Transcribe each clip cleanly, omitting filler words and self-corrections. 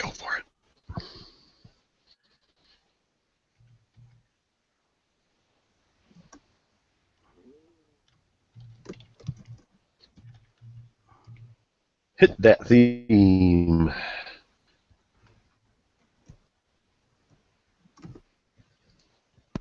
Go for it. Hit that theme.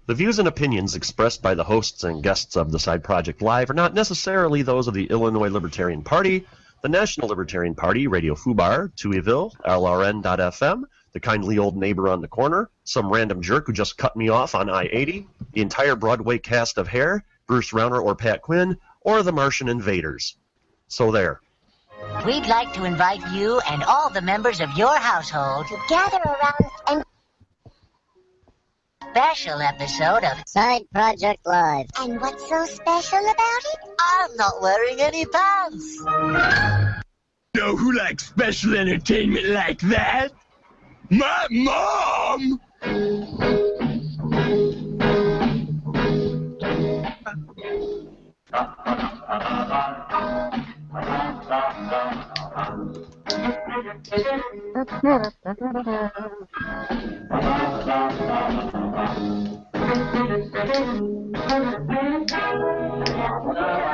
The views and opinions expressed by the hosts and guests of the Side Project Live are not necessarily those of the Illinois Libertarian Party, the National Libertarian Party, Radio Fubar, Tuieville, LRN.FM, the kindly old neighbor on the corner, some random jerk who just cut me off on I-80, the entire Broadway cast of Hair, Bruce Rauner or Pat Quinn, or the Martian Invaders. So there. We'd like to invite you and all the members of your household to gather around and special episode of Side Project Live. And what's so special about it? I'm not wearing any pants. Know who likes special entertainment like that? My mom!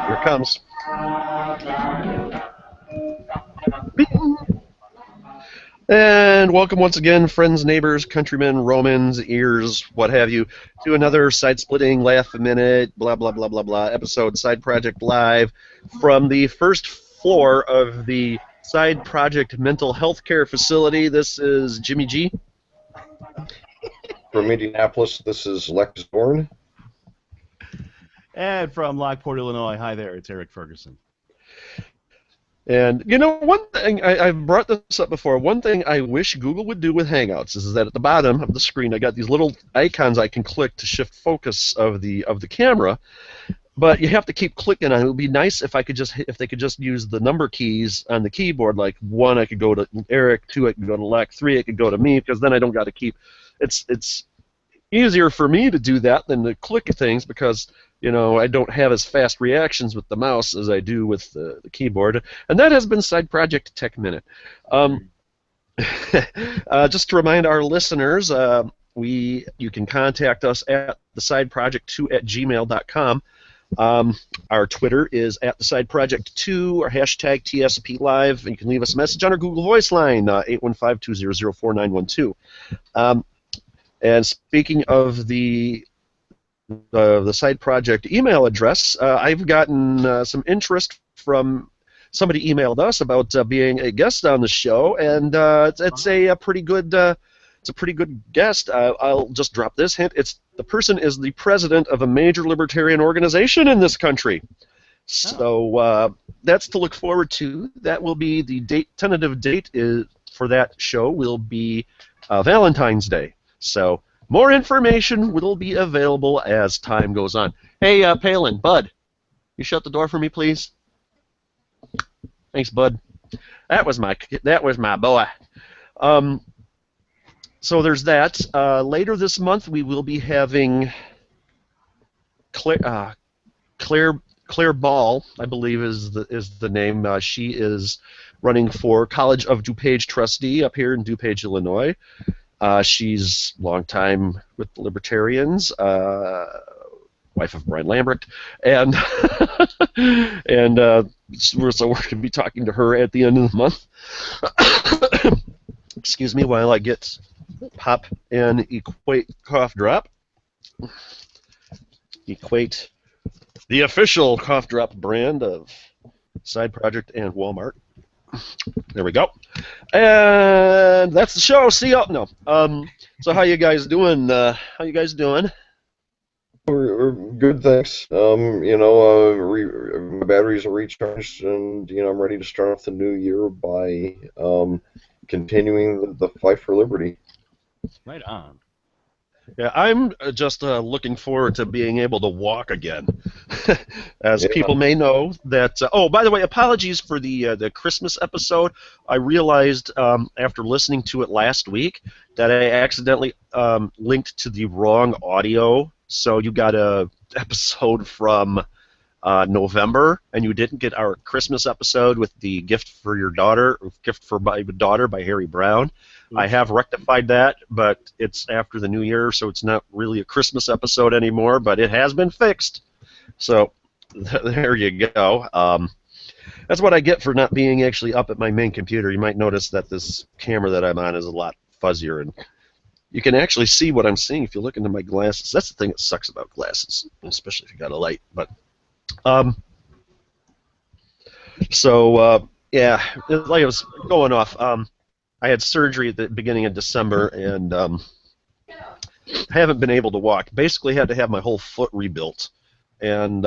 Here it comes. And welcome once again, friends, neighbors, countrymen, Romans, ears, what have you, to another side-splitting, laugh-a-minute, blah, blah, blah, blah, blah, episode, Side Project Live, from the first floor of the Side Project Mental Health Care Facility. This is Jimmy G. From Indianapolis, this is Lex Dorn. And from Lockport, Illinois, hi there, it's Eric Ferguson. And, you know, one thing, I've brought this up before, one thing I wish Google would do with Hangouts is that at the bottom of the screen I got these little icons I can click to shift focus of the camera, but you have to keep clicking on it. It would be nice if if they could just use the number keys on the keyboard, like 1 I could go to Eric, 2 I could go to Lex, 3 I could go to me, because then I don't got to keep, it's easier for me to do that than to click things because, you know, I don't have as fast reactions with the mouse as I do with the keyboard. And that has been Side Project Tech Minute. Just to remind our listeners, you can contact us at thesideproject2@gmail.com. Our Twitter is at thesideproject2 or hashtag TSP Live. And you can leave us a message on our Google Voice line, 815-200-4912. And speaking of the Side Project email address, I've gotten some interest from somebody emailed us about being a guest on the show, and it's a pretty good guest. I'll just drop this hint: the person is the president of a major libertarian organization in this country. So that's to look forward to. That will be the tentative date for that show will be Valentine's Day. So more information will be available as time goes on. Hey, Palin, Bud, you shut the door for me, please. Thanks, Bud. That was my boy. So there's that. Later this month, we will be having Claire Ball, I believe is the name. She is running for College of DuPage trustee up here in DuPage, Illinois. She's long time with the Libertarians, wife of Brian Lambert, and we're going to be talking to her at the end of the month. Excuse me while I get pop and equate cough drop. Equate, the official cough drop brand of Side Project and Walmart. There we go. And that's the show. See y'all. No. So how you guys doing? How you guys doing? We're good, thanks. My batteries are recharged, and I'm ready to start off the new year by continuing the fight for liberty. Right on. Yeah, I'm just looking forward to being able to walk again. As people may know, that. Oh, by the way, apologies for the Christmas episode. I realized after listening to it last week that I accidentally linked to the wrong audio. So you got a episode from November, and you didn't get our Christmas episode with the gift for your daughter, gift for my daughter by Harry Brown. I have rectified that, but it's after the new year, so it's not really a Christmas episode anymore, but it has been fixed. So there you go. That's what I get for not being actually up at my main computer. You might notice that this camera that I'm on is a lot fuzzier, and you can actually see what I'm seeing if you look into my glasses. That's the thing that sucks about glasses, especially if you got a light. But yeah, like I was going off. I had surgery at the beginning of December, and I haven't been able to walk. Basically, had to have my whole foot rebuilt, and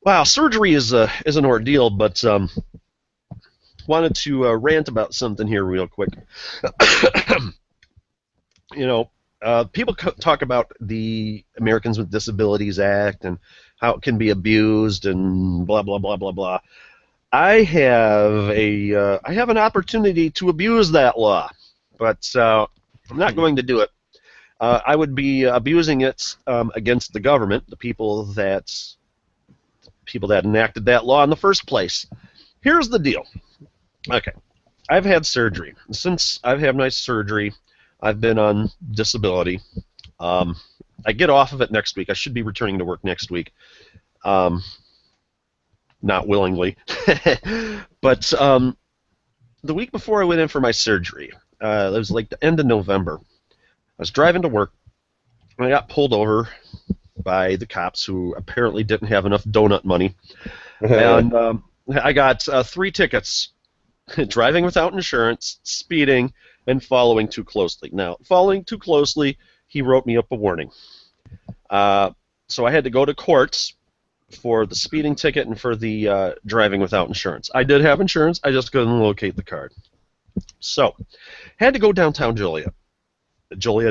wow, surgery is an ordeal. But wanted to rant about something here real quick. You know, people talk about the Americans with Disabilities Act and how it can be abused and blah blah blah blah blah. I have an opportunity to abuse that law, but I'm not going to do it. I would be abusing it against the government, the people that enacted that law in the first place. Here's the deal. Okay, I've had surgery. Since I've had my surgery, I've been on disability. I get off of it next week. I should be returning to work next week. Not willingly. But the week before I went in for my surgery, it was like the end of November, I was driving to work, and I got pulled over by the cops who apparently didn't have enough donut money. And I got 3 tickets: driving without insurance, speeding, and following too closely. Now, following too closely, he wrote me up a warning. So I had to go to court for the speeding ticket and for the driving without insurance. I did have insurance, I just couldn't locate the card. So, had to go downtown Joliet,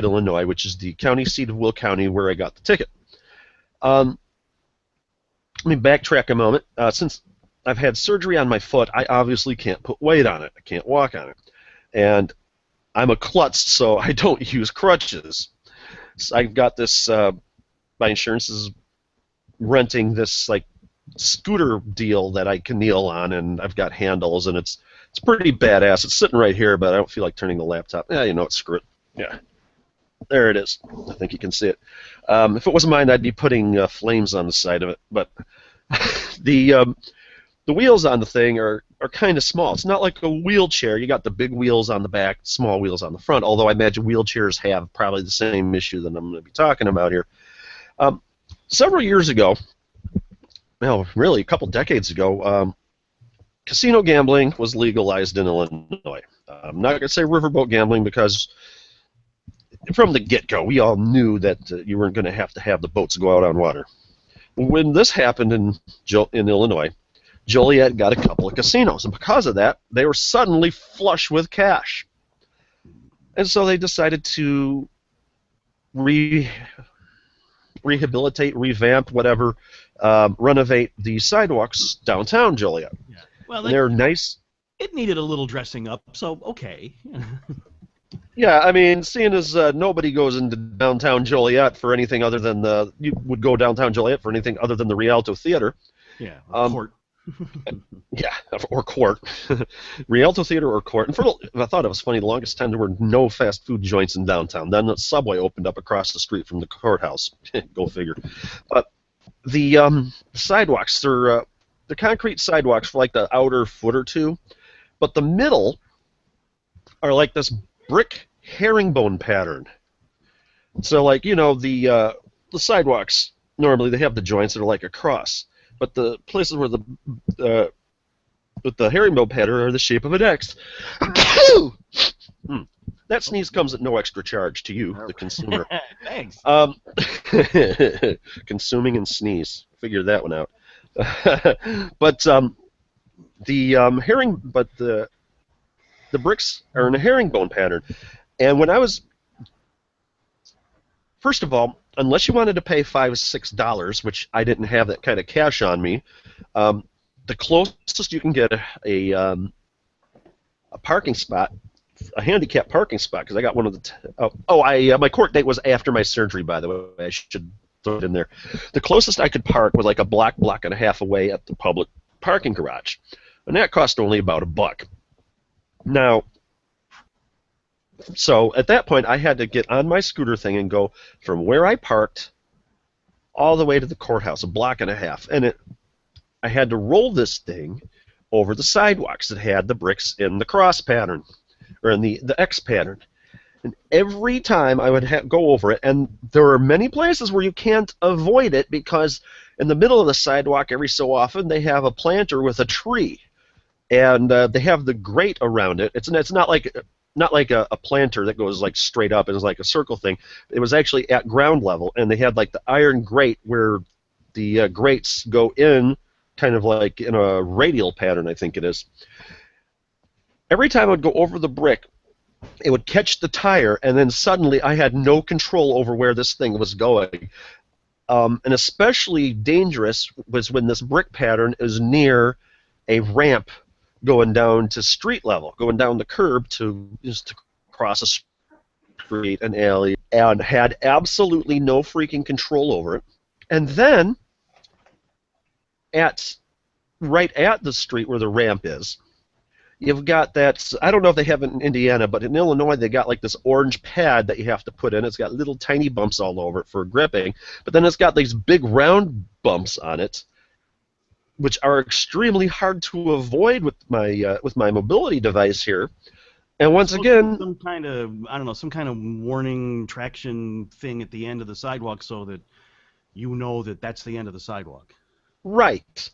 Illinois, which is the county seat of Will County where I got the ticket. Let me backtrack a moment. Since I've had surgery on my foot, I obviously can't put weight on it. I can't walk on it. And I'm a klutz, so I don't use crutches. So I've got this, my insurance is renting this like scooter deal that I can kneel on, and I've got handles, and it's pretty badass. It's sitting right here, but I don't feel like turning the laptop. Yeah, you know what, screw it. Yeah. There it is. I think you can see it. If it wasn't mine, I'd be putting flames on the side of it. But the wheels on the thing are kind of small. It's not like a wheelchair. You got the big wheels on the back, small wheels on the front, although I imagine wheelchairs have probably the same issue that I'm going to be talking about here. Several years ago, well, really a couple decades ago, casino gambling was legalized in Illinois. I'm not going to say riverboat gambling because from the get-go, we all knew that you weren't going to have the boats go out on water. When this happened in Illinois, Joliet got a couple of casinos, and because of that, they were suddenly flush with cash. And so they decided to rehabilitate, revamp, whatever, renovate the sidewalks downtown Joliet. Yeah. Well, they're nice. It needed a little dressing up, so okay. Yeah, I mean, seeing as nobody goes into downtown Joliet for anything other than you would go downtown Joliet for anything other than the Rialto Theater. Yeah, court. Yeah, or court. Rialto Theater or court. And I thought it was funny, the longest time there were no fast food joints in downtown. Then the Subway opened up across the street from the courthouse. Go figure. But the sidewalks, they're concrete sidewalks for like the outer foot or two, but the middle are like this brick herringbone pattern. So, like, you know, the sidewalks, normally they have the joints that are like a cross. But the places where the herringbone pattern are the shape of an X. That sneeze comes at no extra charge to you, the consumer. Thanks. Consuming and sneeze. Figure that one out. But the bricks are in a herringbone pattern. And when I was, first of all, unless you wanted to pay $5 or $6, which I didn't have that kind of cash on me, the closest you can get a parking spot, a handicapped parking spot, because I got one of the. My court date was after my surgery, by the way. I should in there. The closest I could park was like a block and a half away at the public parking garage, and that cost only about $1. Now, so at that point, I had to get on my scooter thing and go from where I parked all the way to the courthouse, a block and a half, and I had to roll this thing over the sidewalks that had the bricks in the cross pattern, or in the X pattern. And every time I would go over it, and there are many places where you can't avoid it because in the middle of the sidewalk, every so often, they have a planter with a tree, and they have the grate around it. It's not like a planter that goes like straight up and is like a circle thing. It was actually at ground level, and they had like the iron grate where the grates go in, kind of like in a radial pattern, I think it is. Every time I would go over the brick, it would catch the tire, and then suddenly I had no control over where this thing was going. And especially dangerous was when this brick pattern is near a ramp going down to street level, going down the curb to cross a street, an alley, and had absolutely no freaking control over it. And then, right at the street where the ramp is, you've got that, I don't know if they have it in Indiana, but in Illinois they got like this orange pad that you have to put in. It's got little tiny bumps all over it for gripping, but then it's got these big round bumps on it, which are extremely hard to avoid with my mobility device here. And once again, some kind of warning traction thing at the end of the sidewalk so that you know that that's the end of the sidewalk. Right.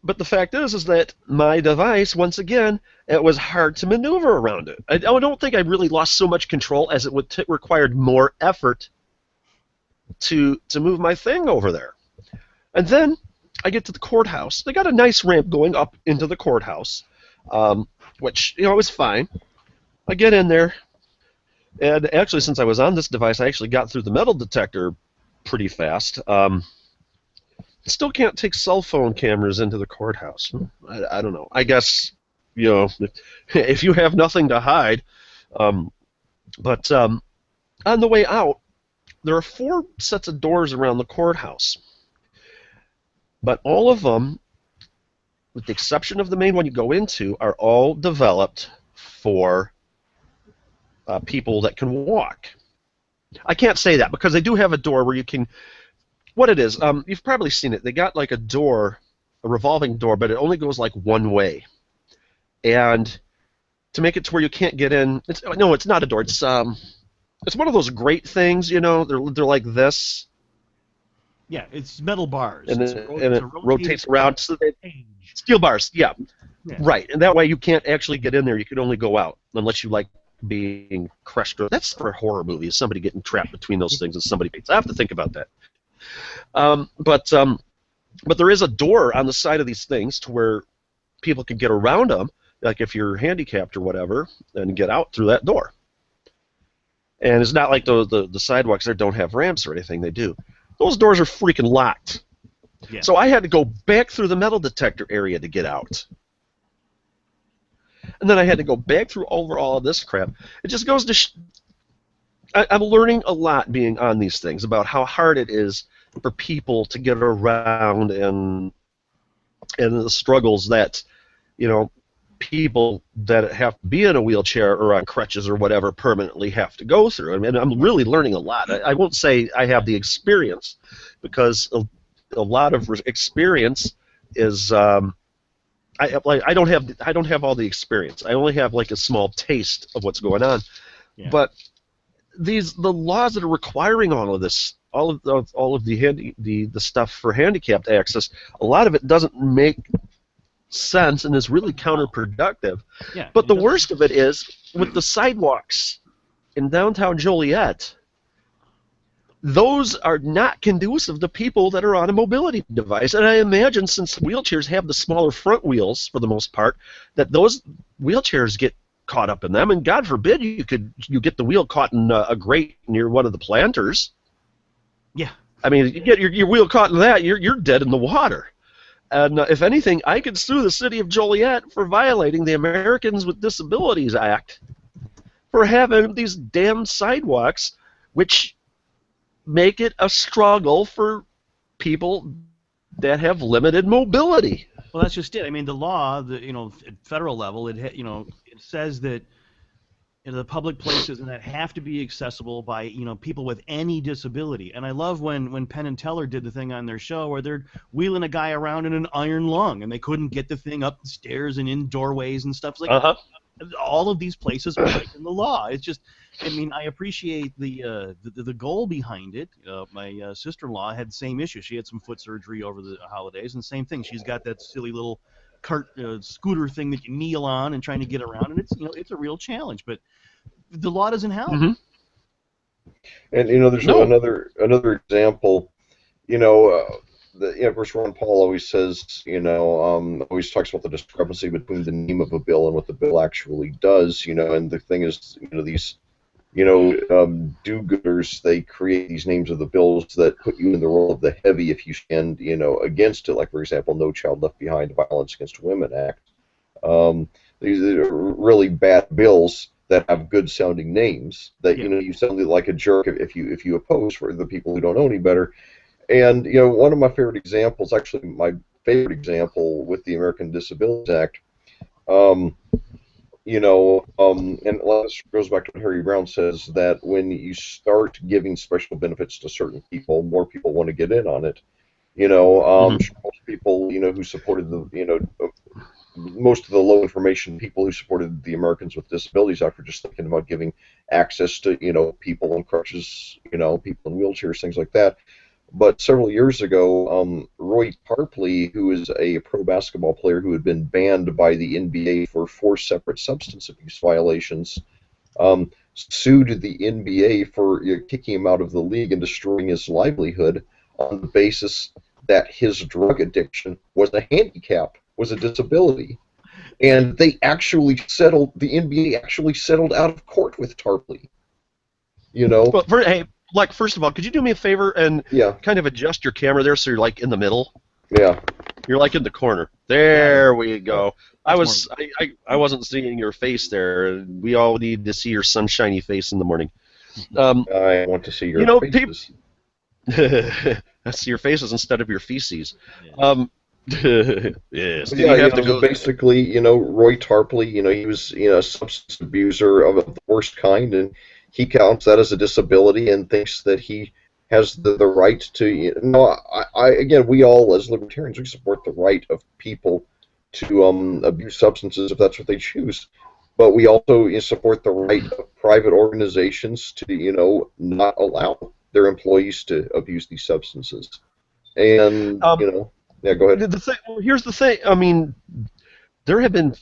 But the fact is that my device, once again, it was hard to maneuver around it. I don't think I really lost so much control as it would required more effort to move my thing over there. And then I get to the courthouse. They got a nice ramp going up into the courthouse, which, is fine. I get in there, and actually, since I was on this device, I actually got through the metal detector pretty fast. Still can't take cell phone cameras into the courthouse. I don't know. I guess, if you have nothing to hide. But on the way out, there are 4 sets of doors around the courthouse. But all of them, with the exception of the main one you go into, are all developed for people that can walk. I can't say that because they do have a door where you can... What it is, you've probably seen it. They got like a door, a revolving door, but it only goes like one way. And to make it to where you can't get in, it's not a door. It's one of those grate things, They're like this. Yeah, it's metal bars. And it rotates around. So steel bars, yeah. Right. And that way you can't actually get in there. You can only go out unless you like being crushed. That's for a horror movie, somebody getting trapped between those things and somebody beats. I have to think about that. But there is a door on the side of these things to where people can get around them, like if you're handicapped or whatever, and get out through that door. And it's not like the sidewalks there don't have ramps or anything. They do. Those doors are freaking locked. Yeah. So I had to go back through the metal detector area to get out. And then I had to go back through over all of this crap. It just goes to... I'm learning a lot being on these things about how hard it is for people to get around and the struggles that, people that have to be in a wheelchair or on crutches or whatever permanently have to go through. I mean, I'm really learning a lot. I won't say I have the experience because a lot of experience is I don't have all the experience. I only have like a small taste of what's going on. Yeah. But the laws that are requiring all of this, all of the stuff for handicapped access, a lot of it doesn't make sense and is really counterproductive. Yeah, but the worst of it is with the sidewalks in downtown Joliet, those are not conducive to people that are on a mobility device. And I imagine since wheelchairs have the smaller front wheels for the most part, that those wheelchairs get caught up in them, and God forbid you get the wheel caught in a grate near one of the planters. Yeah. I mean, you get your wheel caught in that, you're dead in the water. And if anything, I could sue the city of Joliet for violating the Americans with Disabilities Act for having these damn sidewalks, which make it a struggle for people that have limited mobility. Well, that's just it. I mean, the law, at federal level, it says that the public places and that have to be accessible by people with any disability. And I love when Penn and Teller did the thing on their show where they're wheeling a guy around in an iron lung and they couldn't get the thing up the stairs and in doorways and stuff. It's like all of these places are breaking the law. It's just, I mean, I appreciate the goal behind it. My sister-in-law had the same issue. She had some foot surgery over the holidays, and same thing. She's got that silly little scooter thing that you kneel on and trying to get around, and it's a real challenge. But the law doesn't help. Mm-hmm. And there's another example. Of course, Ron Paul always says, always talks about the discrepancy between the name of a bill and what the bill actually does. And the thing is, these, do-gooders, they create these names of the bills that put you in the role of the heavy if you stand, against it. Like, for example, No Child Left Behind, Violence Against Women Act. These are really bad bills that have good-sounding names. That you sound like a jerk if you oppose, for the people who don't know any better. And one of my favorite examples, actually my favorite example with the American Disabilities Act, and this goes back to what Harry Brown says, that when you start giving special benefits to certain people, more people want to get in on it. Most people, who supported most of the low information people who supported the Americans with Disabilities Act were just thinking about giving access to, people on crutches, people in wheelchairs, things like that. But several years ago, Roy Tarpley, who is a pro basketball player who had been banned by the NBA for 4 separate substance abuse violations, sued the NBA for kicking him out of the league and destroying his livelihood on the basis that his drug addiction was a handicap, was a disability. And the NBA actually settled out of court with Tarpley. Well, first of all, could you do me a favor and kind of adjust your camera there so you're like in the middle? Yeah. You're like in the corner. There we go. I wasn't seeing your face there. We all need to see your sunshiny face in the morning. I want to see your faces. That's your faces instead of your feces. Yes. Basically, Roy Tarpley, he was a substance abuser of the worst kind, and he counts that as a disability and thinks that he has the right to. Again, we all as libertarians, we support the right of people to abuse substances if that's what they choose. But we also support the right of private organizations to, not allow their employees to abuse these substances. And yeah, go ahead. Here's the thing. I mean, there have been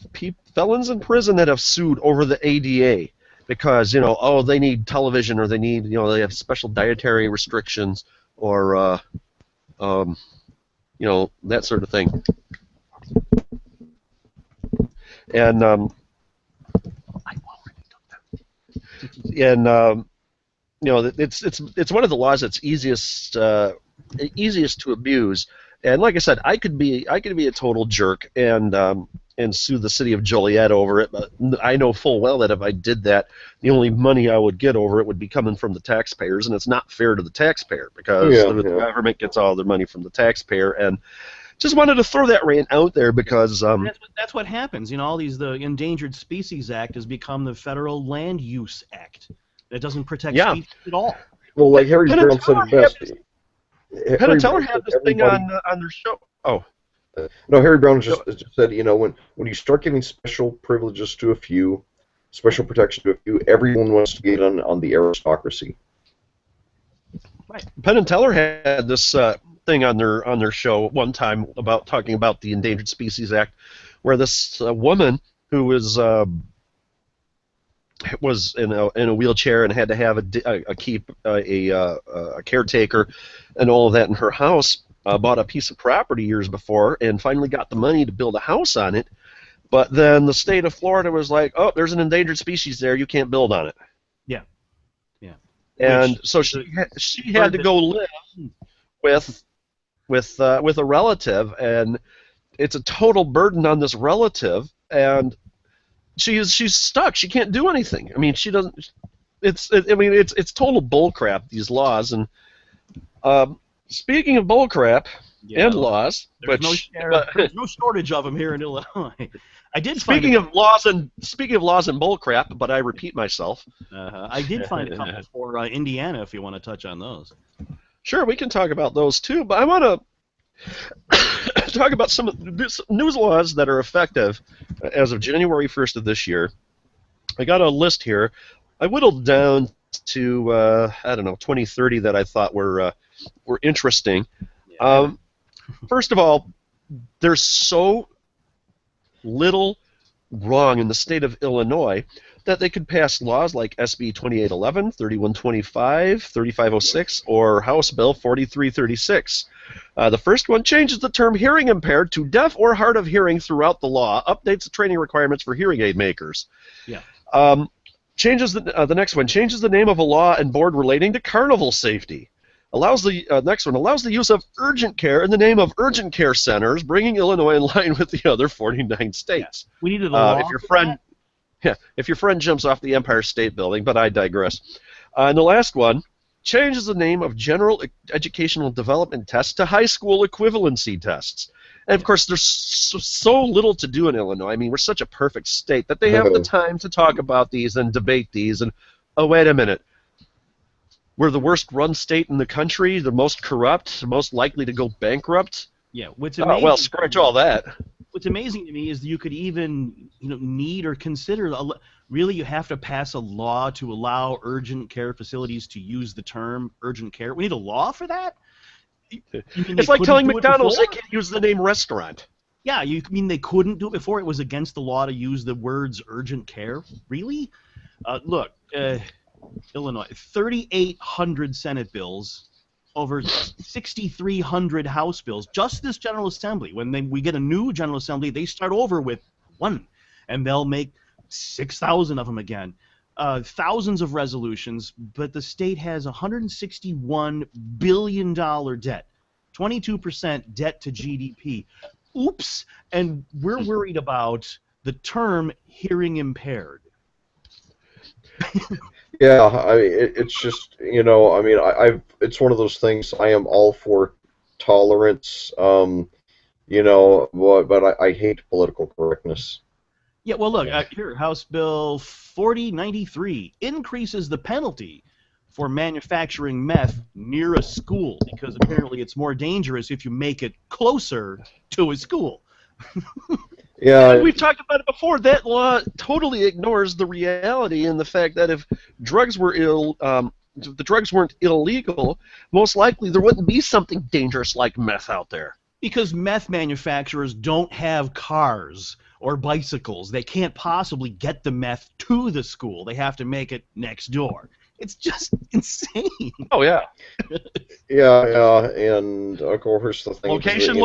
felons in prison that have sued over the ADA because they need television, or they need they have special dietary restrictions, or that sort of thing. And it's one of the laws that's easiest to abuse. And like I said, I could be a total jerk and sue the city of Joliet over it, but I know full well that if I did that, the only money I would get over it would be coming from the taxpayers, and it's not fair to the taxpayer because the government gets all their money from the taxpayer. And just wanted to throw that rant out there because that's what happens. All the Endangered Species Act has become the Federal Land Use Act. That doesn't protect species at all. Well, like Harry Brown said it best. Penn and Teller had this thing on their show. Oh. No, Harry Brown just said, when you start giving special privileges to a few, special protection to a few, everyone wants to get on the aristocracy. Right. Penn and Teller had this thing on their show one time about talking about the Endangered Species Act, where this woman who was in a wheelchair and had to have a caretaker and all of that in her house, bought a piece of property years before and finally got the money to build a house on it, but then the state of Florida was like, oh, there's an endangered species there, you can't build on it. Yeah. And so she had to go live with a relative, and it's a total burden on this relative, and she's stuck. She can't do anything. I mean, she doesn't. It's total bullcrap, these laws, and Speaking of bullcrap Yeah, and laws, there's no which there's no shortage of them here in Illinois. I did find speaking of laws and bullcrap, but I repeat myself. I did find a couple for Indiana if you want to touch on those. Sure, we can talk about those too, but I want to talk about some of the news laws that are effective as of January 1st of this year. I got a list here. I whittled down to I don't know 20, 30 that I thought were interesting. Yeah. First of all, there's so little wrong in the state of Illinois that they could pass laws like SB 2811, 3125, 3506, or House Bill 4336. The first one changes the term hearing impaired to deaf or hard of hearing throughout the law, updates the training requirements for hearing aid makers. Yeah. Changes the next one changes the name of a law and board relating to carnival safety. Allows the next one allows the use of urgent care in the name of urgent care centers, bringing Illinois in line with the other 49 states. We needed a law. If your friend jumps off the Empire State Building, but I digress. And the last one changes the name of General Educational Development Tests to High School Equivalency Tests. And of course, there's so little to do in Illinois. I mean, we're such a perfect state that they have the time to talk about these and debate these. And oh, wait a minute. We're the worst run state in the country, the most corrupt, the most likely to go bankrupt. Yeah, what's Oh, amazing. well, scratch all that. What's amazing to me is that you could even need or consider really you have to pass a law to allow urgent care facilities to use the term urgent care. We need a law for that. It's like telling McDonald's they can't use the name restaurant. Yeah, you mean they couldn't do it before? It was against the law to use the words urgent care? Really? Look, Illinois, 3,800 Senate bills, over 6,300 House bills. Just this General Assembly. When we get a new General Assembly, they start over with one, and they'll make 6,000 of them again. Thousands of resolutions, but the state has $161 billion debt, 22% debt to GDP. Oops, and we're worried about the term hearing impaired. Yeah, it's just, it's one of those things. I am all for tolerance, but I hate political correctness. Yeah, well, look, here, House Bill 4093 increases the penalty for manufacturing meth near a school because apparently it's more dangerous if you make it closer to a school. Yeah, and we've talked about it before. That law totally ignores the reality and the fact that if drugs were the drugs weren't illegal, most likely there wouldn't be something dangerous like meth out there. Because meth manufacturers don't have cars or bicycles. They can't possibly get the meth to the school. They have to make it next door. It's just insane. Oh, yeah. Yeah, and of course the thing location.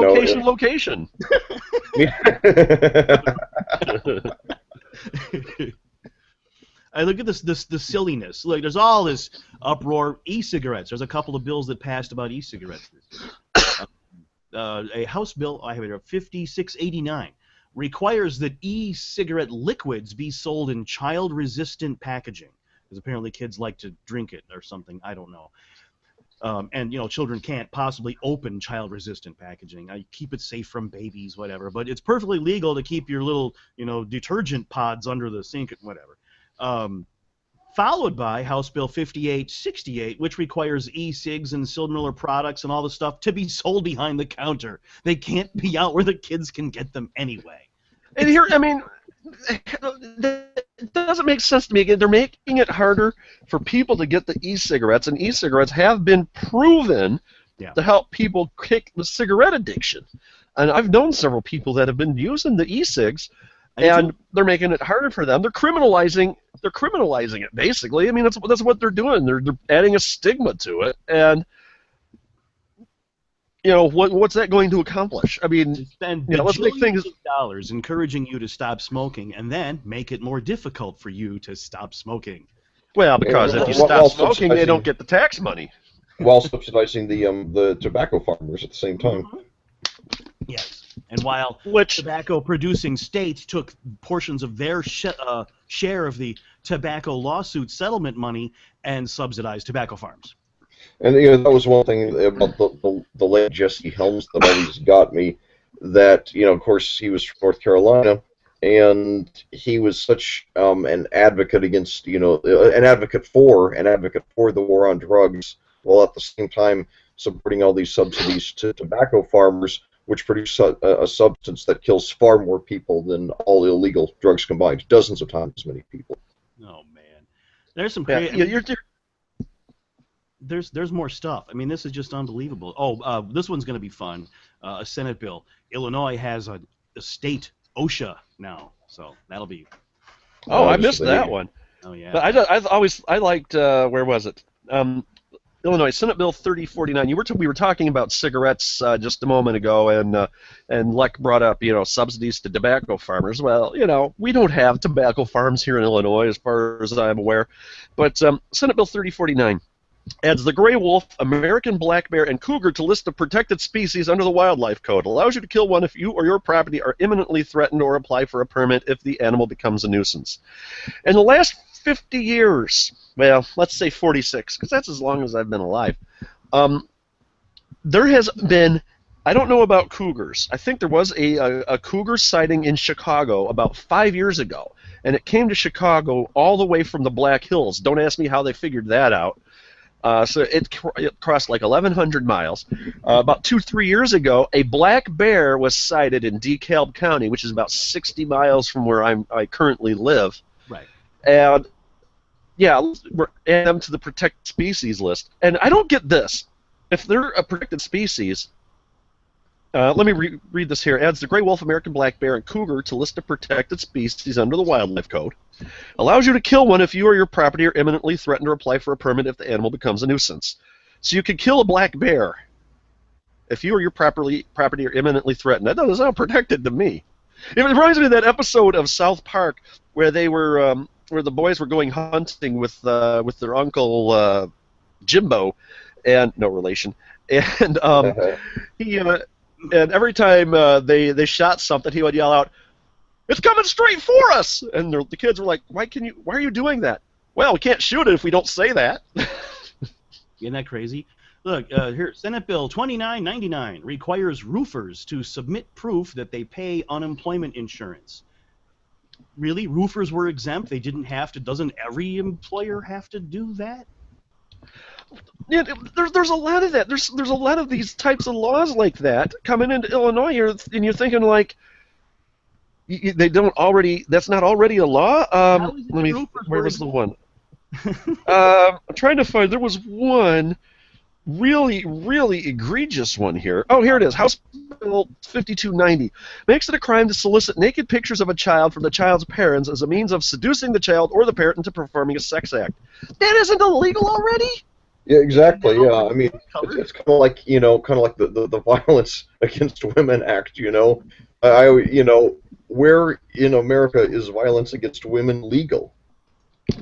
I look at the silliness. Like, there's all this uproar. E-cigarettes. There's a couple of bills that passed about e-cigarettes. A House bill, I have it here, 5689, requires that e-cigarette liquids be sold in child-resistant packaging. Because apparently kids like to drink it or something. I don't know. And children can't possibly open child-resistant packaging. I keep it safe from babies, whatever. But it's perfectly legal to keep your little, detergent pods under the sink, whatever. Followed by House Bill 5868, which requires e-cigs and similar products and all the stuff to be sold behind the counter. They can't be out where the kids can get them anyway. And here, I mean, it doesn't make sense to me. Again, they're making it harder for people to get the e-cigarettes, and e-cigarettes have been proven to help people kick the cigarette addiction. And I've known several people that have been using the e-cigs, and they're making it harder for them. They're criminalizing it, basically. I mean, that's what they're doing. They're adding a stigma to it, and what's that going to accomplish? I mean, spend let's make things dollars encouraging you to stop smoking, and then make it more difficult for you to stop smoking. Well, because if you stop smoking, they don't get the tax money. While subsidizing the tobacco farmers at the same time. Yes. And while tobacco-producing states took portions of their share of the tobacco lawsuit settlement money and subsidized tobacco farms. And that was one thing about the late Jesse Helms that always got me. That of course, he was from North Carolina, and he was such an advocate against an advocate for the war on drugs, while at the same time supporting all these subsidies to tobacco farmers, which produce a substance that kills far more people than all illegal drugs combined, dozens of times as many people. Oh man, there's some Yeah, there's more stuff. I mean, this is just unbelievable. Oh, this one's going to be fun. A Senate bill. Illinois has a state OSHA now, so that'll be. Oh, I missed that one. Oh yeah. But I liked where was it? Illinois Senate Bill 3049. We were talking about cigarettes just a moment ago, and Leck brought up subsidies to tobacco farmers. Well, we don't have tobacco farms here in Illinois, as far as I'm aware. But Senate Bill 3049 adds the gray wolf, American black bear, and cougar to list of protected species under the Wildlife Code. Allows you to kill one if you or your property are imminently threatened, or apply for a permit if the animal becomes a nuisance. In the last 50 years, well, let's say 46, because that's as long as I've been alive, there has been, I don't know about cougars. I think there was a cougar sighting in Chicago about 5 years ago, and it came to Chicago all the way from the Black Hills. Don't ask me how they figured that out. So it crossed like 1,100 miles. About 2-3 years ago, a black bear was sighted in DeKalb County, which is about 60 miles from where I currently live. Right. And yeah, we're adding them to the protected species list. And I don't get this. If they're a protected species, let me read this here. Adds the gray wolf, American black bear, and cougar to list of protected species under the Wildlife Code. Allows you to kill one if you or your property are imminently threatened, or apply for a permit if the animal becomes a nuisance. So you could kill a black bear if you or your property are imminently threatened. That doesn't sound protected to me. It reminds me of that episode of South Park where they were where the boys were going hunting with their uncle Jimbo, and no relation, and he and every time they shot something, he would yell out, "It's coming straight for us!" And the kids were like, "Why are you doing that?" "Well, we can't shoot it if we don't say that." Isn't that crazy? Look, here, Senate Bill 2999 requires roofers to submit proof that they pay unemployment insurance. Really? Roofers were exempt? They didn't have to? Doesn't every employer have to do that? Yeah, there's a lot of that. There's a lot of these types of laws like that coming into Illinois, and you're thinking like, they don't already. That's not already a law. Where was the one? I'm trying to find. There was one really egregious one here. Oh, here it is. House Bill 5290 makes it a crime to solicit naked pictures of a child from the child's parents as a means of seducing the child or the parent into performing a sex act. That isn't illegal already? Yeah, exactly. Yeah, I mean, it's kind of like the Violence Against Women Act. Where in America is violence against women legal?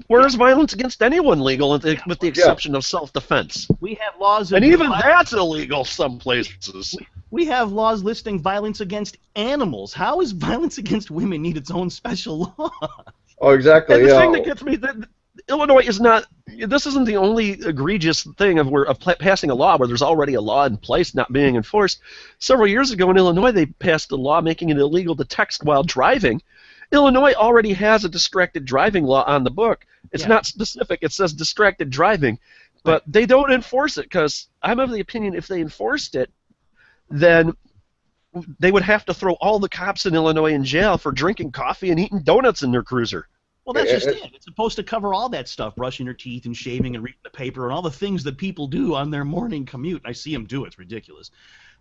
Where is violence against anyone legal, with the exception of self-defense? We have laws, and even that's illegal some places. We have laws listing violence against animals. How is violence against women need its own special law? Oh, exactly. And the thing that gets me, Illinois is not. This isn't the only egregious thing of passing a law where there's already a law in place not being enforced. Several years ago in Illinois, they passed a law making it illegal to text while driving. Illinois already has a distracted driving law on the book. It's not specific. It says distracted driving, but they don't enforce it, because I'm of the opinion if they enforced it, then they would have to throw all the cops in Illinois in jail for drinking coffee and eating donuts in their cruiser. Well, that's just it. It's supposed to cover all that stuff, brushing your teeth and shaving and reading the paper and all the things that people do on their morning commute. I see them do it. It's ridiculous.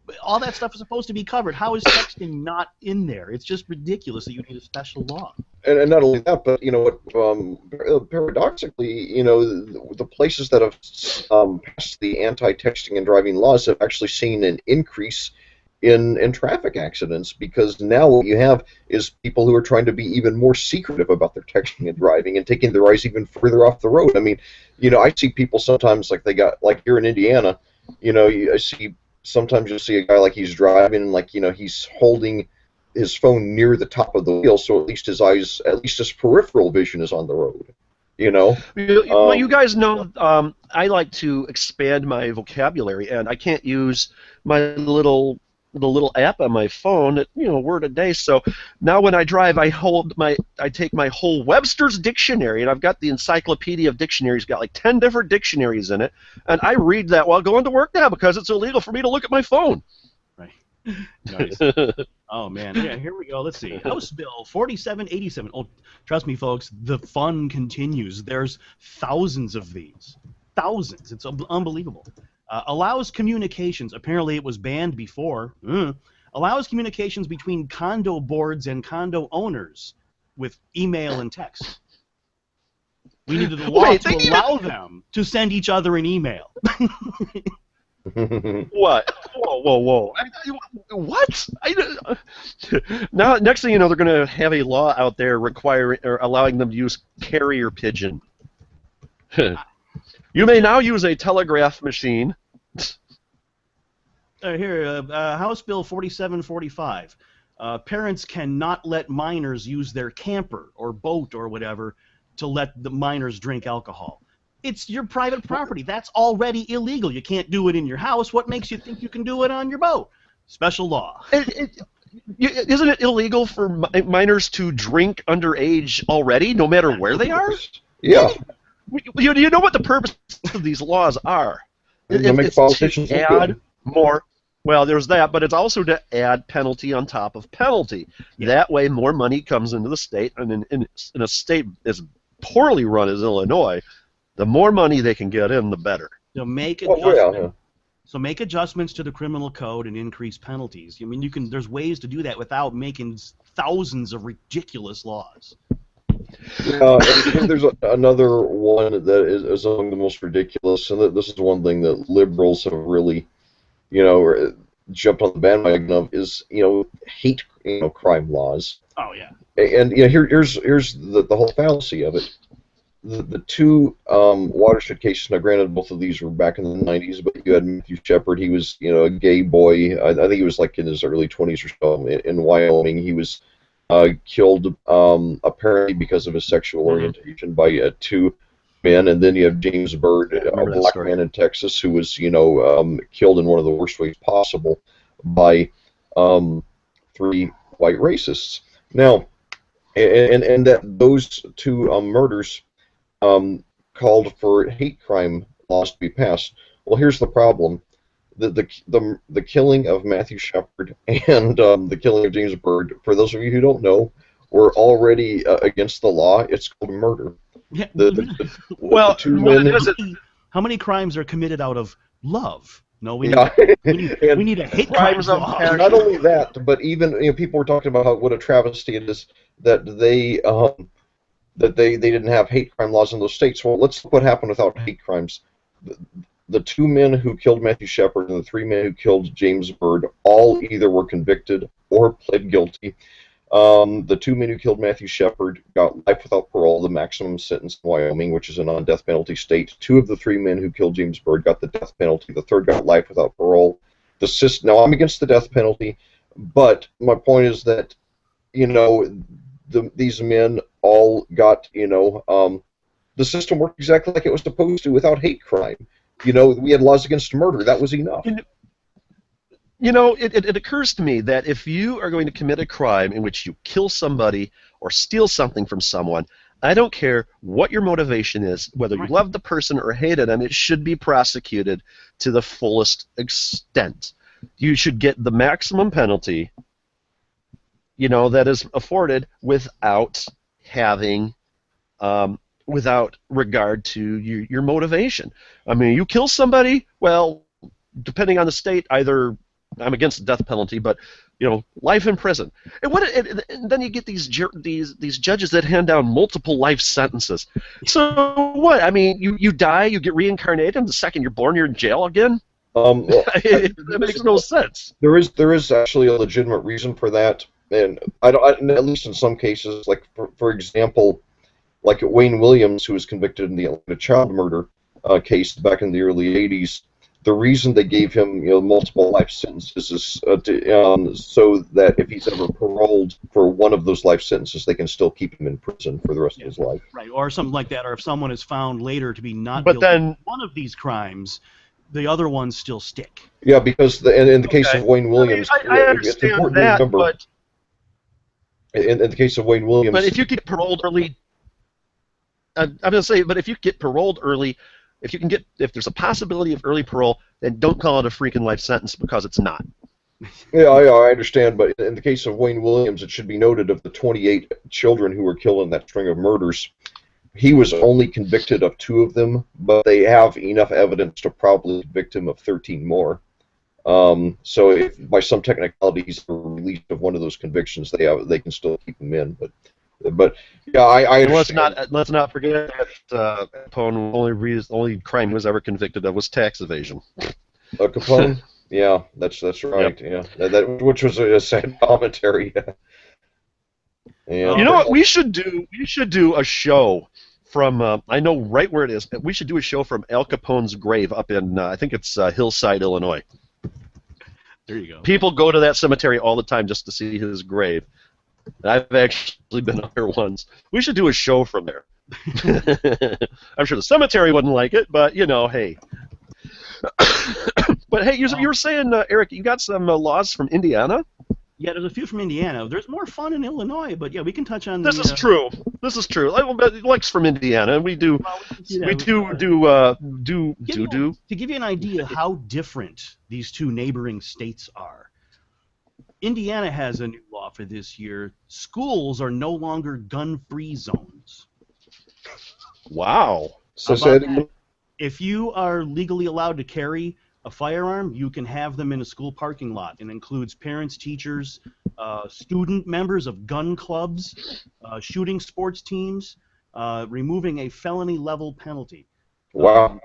But all that stuff is supposed to be covered. How is texting not in there? It's just ridiculous that you need a special law. And not only that, but paradoxically, the places that have passed the anti-texting and driving laws have actually seen an increase in traffic accidents, because now what you have is people who are trying to be even more secretive about their texting and driving and taking their eyes even further off the road. I mean, I see people sometimes, like here in Indiana, sometimes you'll see a guy like he's driving and he's holding his phone near the top of the wheel, so at least his peripheral vision is on the road. You know, Well, you guys know I like to expand my vocabulary, and I can't use my the little app on my phone at word a day. So now when I drive, I take my whole Webster's dictionary, and I've got the Encyclopedia of Dictionaries, got like 10 different dictionaries in it, and I read that while going to work now because it's illegal for me to look at my phone. Right. Nice. Oh man, yeah. Here we go. Let's see. House Bill 4787. Oh, trust me, folks. The fun continues. There's thousands of these. Thousands. It's unbelievable. Allows communications. Apparently, it was banned before. Allows communications between condo boards and condo owners with email and text. We needed a law to allow them to send each other an email. What? Whoa! What? Now, next thing you know, they're going to have a law out there requiring or allowing them to use carrier pigeon. You may now use a telegraph machine. Here, House Bill 4745. Parents cannot let minors use their camper or boat or whatever to let the minors drink alcohol. It's your private property. That's already illegal. You can't do it in your house. What makes you think you can do it on your boat? Special law. Isn't it illegal for minors to drink underage already, no matter where they are? yeah. You know what the purpose of these laws are? To make politicians look add good. more. Well, there's that, but it's also to add penalty on top of penalty. Yeah. That way, more money comes into the state, and in a state as poorly run as Illinois, the more money they can get in, the better. So make So make adjustments to the criminal code and increase penalties. I mean, there's ways to do that without making thousands of ridiculous laws. And there's another one that is among the most ridiculous, and this is one thing that liberals have really, jumped on the bandwagon of is, hate, crime laws. Oh yeah. And here's the whole fallacy of it. The two watershed cases. Now, granted, both of these were back in the '90s, but you had Matthew Shepard. He was, a gay boy. I think he was like in his early 20s or so in Wyoming. He was killed apparently because of his sexual orientation by two men. And then you have James Byrd, a black man in Texas, who was, killed in one of the worst ways possible by three white racists. Now, and that those two murders called for hate crime laws to be passed. Well, here's the problem: the killing of Matthew Shepard and the killing of James Byrd, for those of you who don't know, were already against the law. It's called murder. How many crimes are committed out of love? No, we need a hate crimes crime law. Not only that, but even people were talking about what a travesty it is that they didn't have hate crime laws in those states. Well, let's look what happened without hate crimes. The two men who killed Matthew Shepard and the three men who killed James Byrd all either were convicted or pled guilty. The two men who killed Matthew Shepard got life without parole, the maximum sentence in Wyoming, which is a non-death penalty state. Two of the three men who killed James Byrd got the death penalty. The third got life without parole. Now, I'm against the death penalty, but my point is that, these men all got, the system worked exactly like it was supposed to without hate crime. We had laws against murder. That was enough. It occurs to me that if you are going to commit a crime in which you kill somebody or steal something from someone, I don't care what your motivation is, whether you love the person or hated them, it should be prosecuted to the fullest extent. You should get the maximum penalty, that is afforded without having, without regard to your motivation. I mean, you kill somebody, well, depending on the state, either I'm against the death penalty, but life in prison. And then you get these judges that hand down multiple life sentences. So what? I mean, you die, you get reincarnated, and the second you're born, you're in jail again. It makes no sense. There is actually a legitimate reason for that, and at least in some cases, like for example, like Wayne Williams, who was convicted in the Atlanta child murder case back in the early '80s. the reason they gave him multiple life sentences is so that if he's ever paroled for one of those life sentences, they can still keep him in prison for the rest of his life. Right, or something like that, or if someone is found later to be not But guilty then- of one of these crimes, the other ones still stick. Yeah, because in the case Okay. of Wayne Williams, I it's understand important that, to remember. In the case of Wayne Williams, But if you get paroled early, I'm going to say, but if you get paroled early, if there's a possibility of early parole, then don't call it a freaking life sentence because it's not. yeah, I understand, but in the case of Wayne Williams, it should be noted of the 28 children who were killed in that string of murders, he was only convicted of 2 of them, but they have enough evidence to probably convict him of 13 more. So if by some technicality he's released of one of those convictions, they can still keep him in. But yeah, I understand. Let's not forget that Capone only crime he was ever convicted of was tax evasion. Capone? Yeah, that's right. Yep. Yeah, that which was a sad commentary. Yeah. You know what we should do? We should do a show from I know right where it is. We should do a show from Al Capone's grave up in I think it's Hillside, Illinois. There you go. People go to that cemetery all the time just to see his grave. I've actually been up there once. We should do a show from there. I'm sure the cemetery wouldn't like it, but hey. But hey, you were saying, Eric, you got some laws from Indiana? Yeah, there's a few from Indiana. There's more fun in Illinois, but yeah, we can touch on This is true. This is true. Lex from Indiana, we do. To give you an idea how different these two neighboring states are. Indiana has a new law for this year. Schools are no longer gun-free zones. Wow. So if you are legally allowed to carry a firearm, you can have them in a school parking lot. It includes parents, teachers, student members of gun clubs, shooting sports teams, removing a felony level penalty. Wow.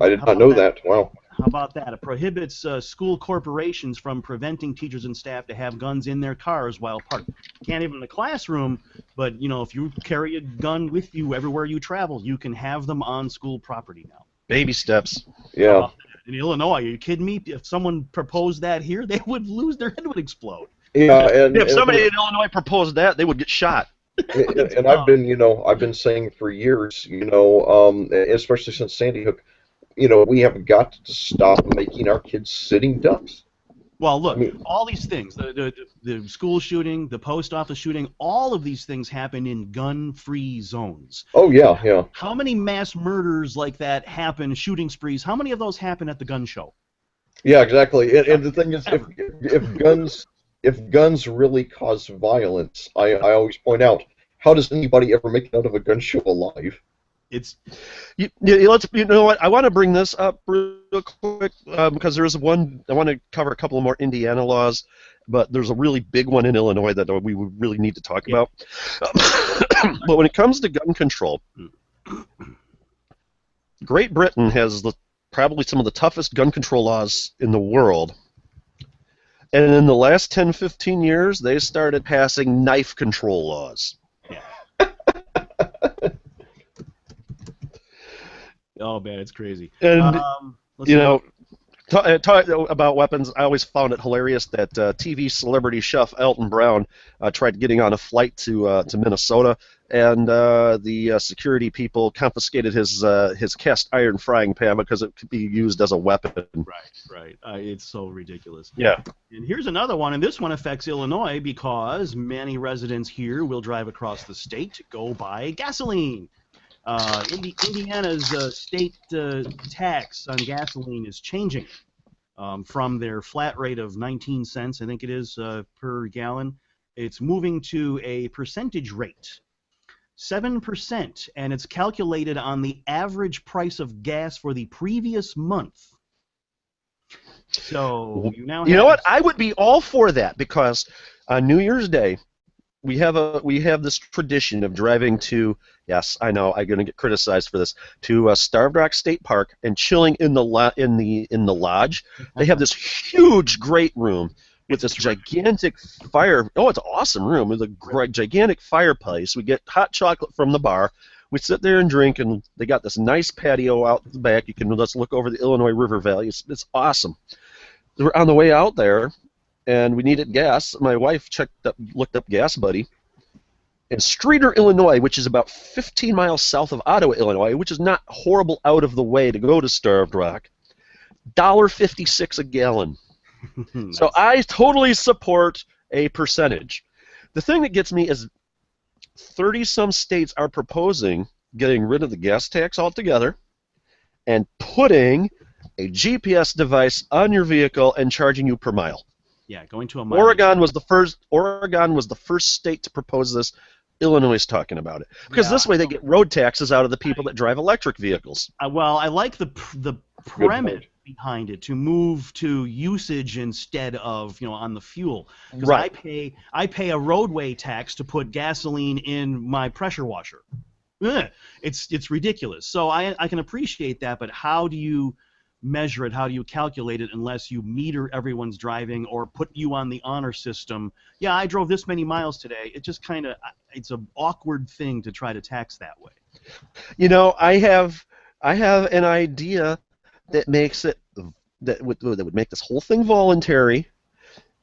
I did not know that. Wow. How about that? It prohibits school corporations from preventing teachers and staff to have guns in their cars while parked. Can't even in the classroom, but if you carry a gun with you everywhere you travel, you can have them on school property now. Baby steps. Yeah. In Illinois, are you kidding me? If someone proposed that here, they would lose. Their head would explode. Yeah, and if somebody in Illinois proposed that, they would get shot. And I've been saying for years, especially since Sandy Hook, we have got to stop making our kids sitting ducks. Well, look, all these things, the school shooting, the post office shooting, all of these things happen in gun-free zones. Oh, yeah. How many mass murders like that happen, shooting sprees, how many of those happen at the gun show? Yeah, exactly. And the thing is, if guns really cause violence, I always point out, how does anybody ever make it out of a gun show alive? It's you know what, I want to bring this up real quick because there is one. I want to cover a couple of more Indiana laws, but there's a really big one in Illinois that we would really need to talk about. But when it comes to gun control, Great Britain has probably some of the toughest gun control laws in the world. And in the last 10, 15 years, they started passing knife control laws. Oh man, it's crazy. And talk about weapons. I always found it hilarious that TV celebrity chef Elton Brown tried getting on a flight to Minnesota, and the security people confiscated his cast iron frying pan because it could be used as a weapon. Right. It's so ridiculous. Yeah. And here's another one, and this one affects Illinois because many residents here will drive across the state to go buy gasoline. Indiana's state tax on gasoline is changing from their flat rate of 19 cents, I think it is, per gallon. It's moving to a percentage rate, 7%, and it's calculated on the average price of gas for the previous month. So you now have... You know what? I would be all for that because on New Year's Day, we have this tradition of driving to, yes, I know I'm going to get criticized for this, to Starved Rock State Park and chilling in the lodge. They have this huge great room with this gigantic fire. Oh, it's an awesome room with a gigantic fireplace. We get hot chocolate from the bar. We sit there and drink, and they got this nice patio out the back. You can just look over the Illinois River Valley. It's awesome. We're on the way out there, and we needed gas. My wife looked up Gas Buddy. In Streator, Illinois, which is about 15 miles south of Ottawa, Illinois, which is not horrible out of the way to go to Starved Rock, $1.56 a gallon. Nice. So I totally support a percentage. The thing that gets me is 30-some states are proposing getting rid of the gas tax altogether and putting a GPS device on your vehicle and charging you per mile. Yeah, going to a mileage. Oregon was the first state to propose this. Illinois is talking about it because Yeah. this way they get road taxes out of the people that drive electric vehicles. Well, I like the premise behind it, to move to usage instead of on the fuel. Because Right. I pay a roadway tax to put gasoline in my pressure washer. It's ridiculous. So I can appreciate that, but how do you measure it? How do you calculate it unless you meter everyone's driving or put you on the honor system? Yeah, I drove this many miles today. It just it's an awkward thing to try to tax that way. I have an idea that makes it that would make this whole thing voluntary,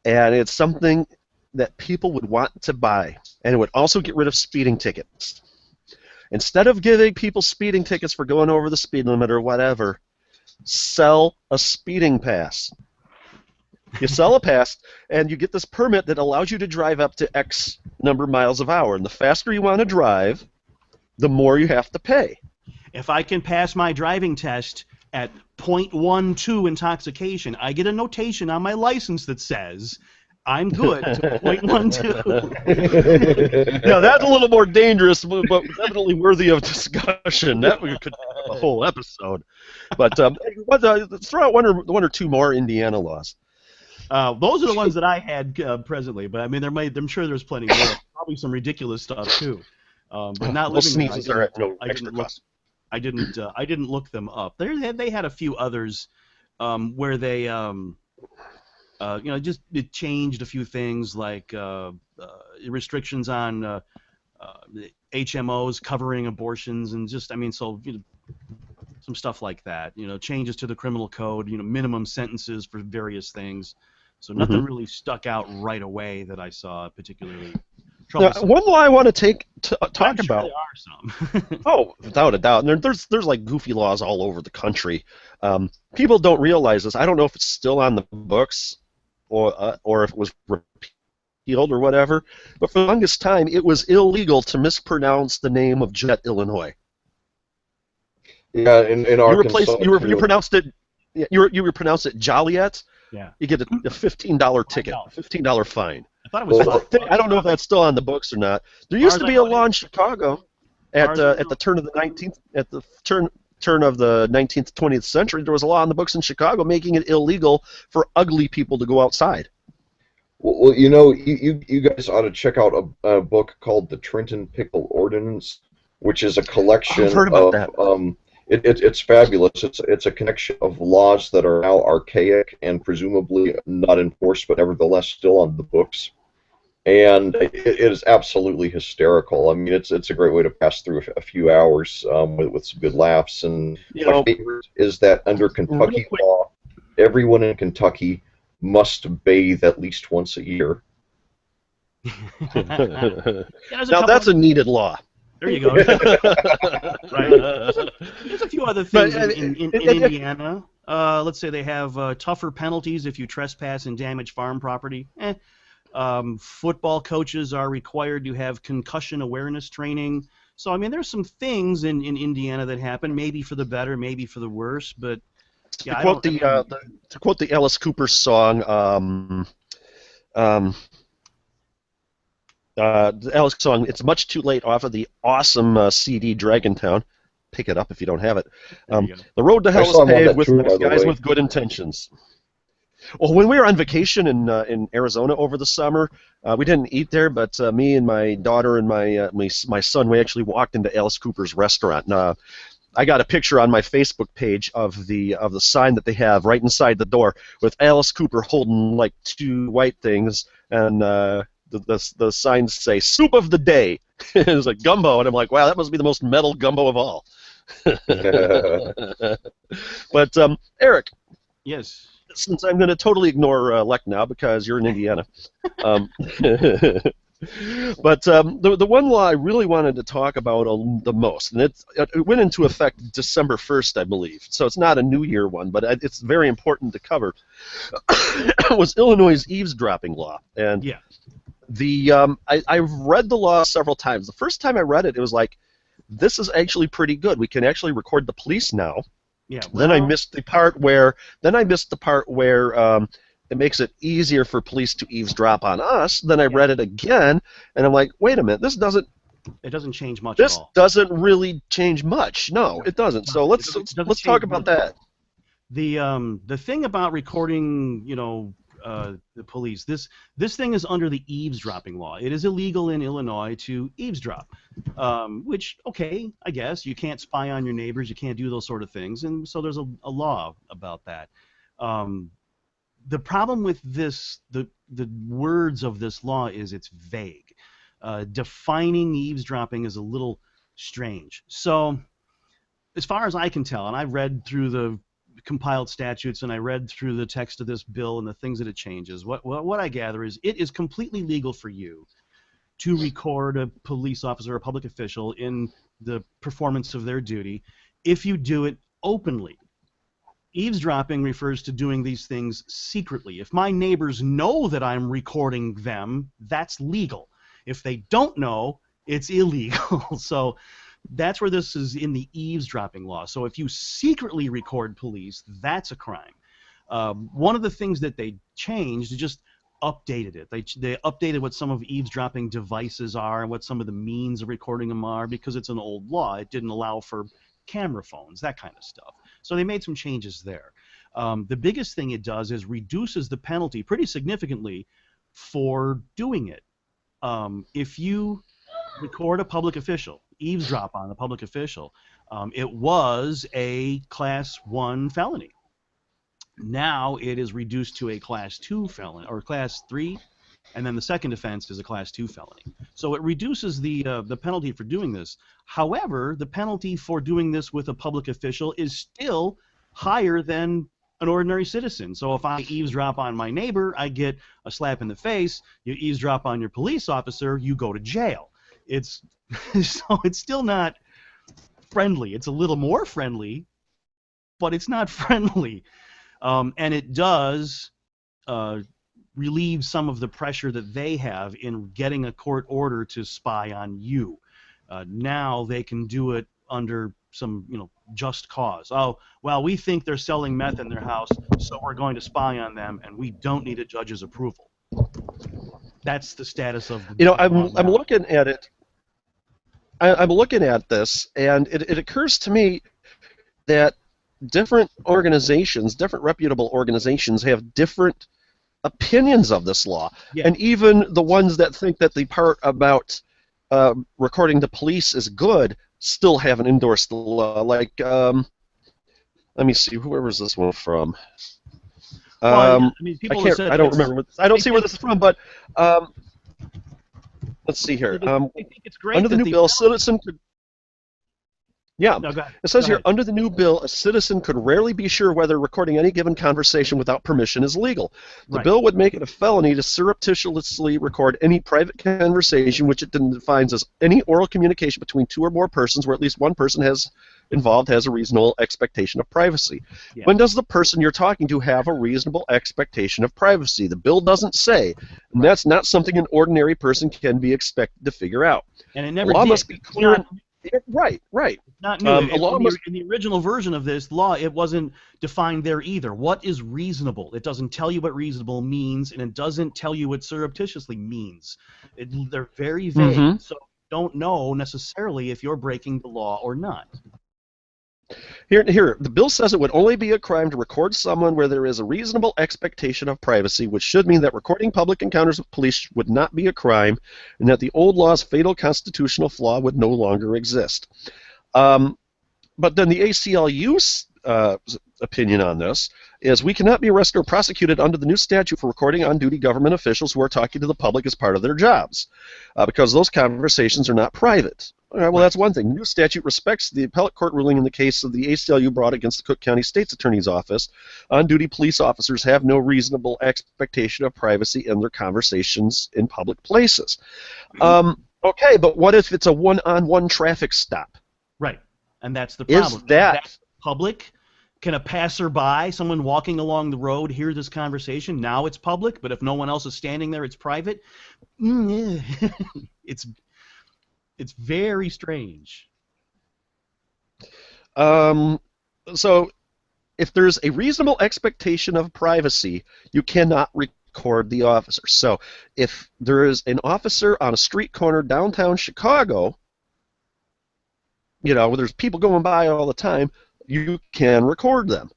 and it's something that people would want to buy, and it would also get rid of speeding tickets. Instead of giving people speeding tickets for going over the speed limit or whatever, sell a speeding pass. You sell a pass, and you get this permit that allows you to drive up to X number of miles an hour, and the faster you want to drive, the more you have to pay. If I can pass my driving test at .12 intoxication, I get a notation on my license that says I'm good to .12. Now that's a little more dangerous, but definitely worthy of discussion. That we could have a whole episode. But let's throw out one or two more Indiana laws. Those are the ones that I had presently, but I mean, I'm sure there's plenty more. Probably some ridiculous stuff too. But not Those living sneezes there, are at no extra cost. I didn't look them up. They had a few others where they just it changed a few things, like restrictions on HMOs covering abortions, and some stuff like that. Changes to the criminal code. Minimum sentences for various things. So nothing really stuck out right away that I saw particularly troublesome. One law I want to talk I'm sure about. there are some. Oh, without a doubt. And there's like goofy laws all over the country. People don't realize this. I don't know if it's still on the books or if it was repealed or whatever. But for the longest time, it was illegal to mispronounce the name of Joliet, Illinois. Yeah, in Arkansas. You pronounced it. You pronounced it Joliet. Yeah. You get a $15 ticket, a $15 fine. I thought it was I don't know if that's still on the books or not. There used to be a law in Chicago at the turn of the 19th turn of the 19th 20th century. There was a law on the books in Chicago making it illegal for ugly people to go outside. Well, you guys ought to check out a book called the Trenton Pickle Ordinance, which is a collection I've heard about that. It's fabulous. It's a connection of laws that are now archaic and presumably not enforced, but nevertheless still on the books. And it is absolutely hysterical. I mean, it's a great way to pass through a few hours with some good laughs. And my favorite is that under Kentucky law, everyone in Kentucky must bathe at least once a year. Now that's a needed law. There you go. Right. There's a few other things in Indiana. Let's say they have tougher penalties if you trespass and damage farm property. Football coaches are required to have concussion awareness training. So, I mean, there's some things in Indiana that happen, maybe for the better, maybe for the worse. But yeah, to quote the Alice Cooper song, the Alice song, "It's Much Too Late," off of the awesome CD Dragontown. Pick it up if you don't have it. The road to hell is paved with nice guys with good intentions. Well, when we were on vacation in Arizona over the summer, we didn't eat there, but me and my daughter and my son, we actually walked into Alice Cooper's restaurant. I got a picture on my Facebook page of the sign that they have right inside the door with Alice Cooper holding like two white things and the signs say soup of the day. It's like gumbo, and I'm like, wow, that must be the most metal gumbo of all. But Eric, Yes. since I'm going to totally ignore Lech now because you're in Indiana. Um, but the one law I really wanted to talk about the most, and it went into effect December 1st, I believe, so it's not a New Year one, but it's very important to cover, was Illinois' eavesdropping law. And Yeah. I've read the law several times. The first time I read it, it was like, this is actually pretty good. We can actually record the police now. Yeah. Then I missed the part where it makes it easier for police to eavesdrop on us. Then I read it again, and I'm like, wait a minute, it doesn't change much at this all. doesn't really change much. No, it doesn't. So let's talk about that. The thing about recording, the police, this thing is under the eavesdropping law. It is illegal in Illinois to eavesdrop, which, okay, I guess you can't spy on your neighbors, you can't do those sort of things, and so there's a law about that. The problem with this, the words of this law is it's vague. Defining eavesdropping is a little strange. So, as far as I can tell, and I read through the compiled statutes and I read through the text of this bill and the things that it changes, what I gather is it is completely legal for you to record a police officer or a public official in the performance of their duty if you do it openly. Eavesdropping refers to doing these things secretly. If my neighbors know that I'm recording them, that's legal. If they don't know, it's illegal. So that's where this is in the eavesdropping law. So if you secretly record police, that's a crime. One of the things that they changed, they just updated it. They updated what some of eavesdropping devices are and what some of the means of recording them are because it's an old law. It didn't allow for camera phones, that kind of stuff. So they made some changes there. The biggest thing it does is reduces the penalty pretty significantly for doing it. If you record a public official, eavesdrop on a public official, it was a Class 1 felony. Now it is reduced to a Class 2 felony, or Class 3, and then the second offense is a Class 2 felony. So it reduces the penalty for doing this. However, the penalty for doing this with a public official is still higher than an ordinary citizen. So if I eavesdrop on my neighbor, I get a slap in the face. You eavesdrop on your police officer, you go to jail. It's so it's still not friendly. It's a little more friendly, but it's not friendly. And it does relieve some of the pressure that they have in getting a court order to spy on you. Now they can do it under some, just cause. Oh, well, we think they're selling meth in their house, so we're going to spy on them, and we don't need a judge's approval. That's the status of the I'm looking at it. I'm looking at this, and it occurs to me that different organizations, different reputable organizations, have different opinions of this law. Yeah. And even the ones that think that the part about recording the police is good still haven't endorsed the law. Like, let me see, where was this one from? Well, I don't remember. I don't see where this is from, but let's see here. I think it's great under the new bill, a citizen could. Yeah, no, it says here, under the new bill, a citizen could rarely be sure whether recording any given conversation without permission is legal. The bill would make it a felony to surreptitiously record any private conversation, which it defines as any oral communication between two or more persons where at least one person has a reasonable expectation of privacy. Yeah. When does the person you're talking to have a reasonable expectation of privacy? The bill doesn't say, and that's not something an ordinary person can be expected to figure out. And it never law did. must be clear. Right. It's not new. In the original version of this law, it wasn't defined there either. What is reasonable? It doesn't tell you what reasonable means, and it doesn't tell you what surreptitiously means. They're very vague, so you don't know necessarily if you're breaking the law or not. Here, the bill says it would only be a crime to record someone where there is a reasonable expectation of privacy, which should mean that recording public encounters with police would not be a crime, and that the old law's fatal constitutional flaw would no longer exist. But then the ACLU opinion on this is we cannot be arrested or prosecuted under the new statute for recording on-duty government officials who are talking to the public as part of their jobs, because those conversations are not private. All right, well, that's one thing. The new statute respects the appellate court ruling in the case of the ACLU brought against the Cook County State's Attorney's Office. On-duty police officers have no reasonable expectation of privacy in their conversations in public places. Okay, but what if it's a one-on-one traffic stop? Right, and that's the problem. Is that public? Can a passerby, someone walking along the road, hear this conversation? Now it's public, but if no one else is standing there, it's private. It's very strange. So, if there's a reasonable expectation of privacy, you cannot record the officer. So, if there is an officer on a street corner downtown Chicago, you know, where there's people going by all the time, you can record them.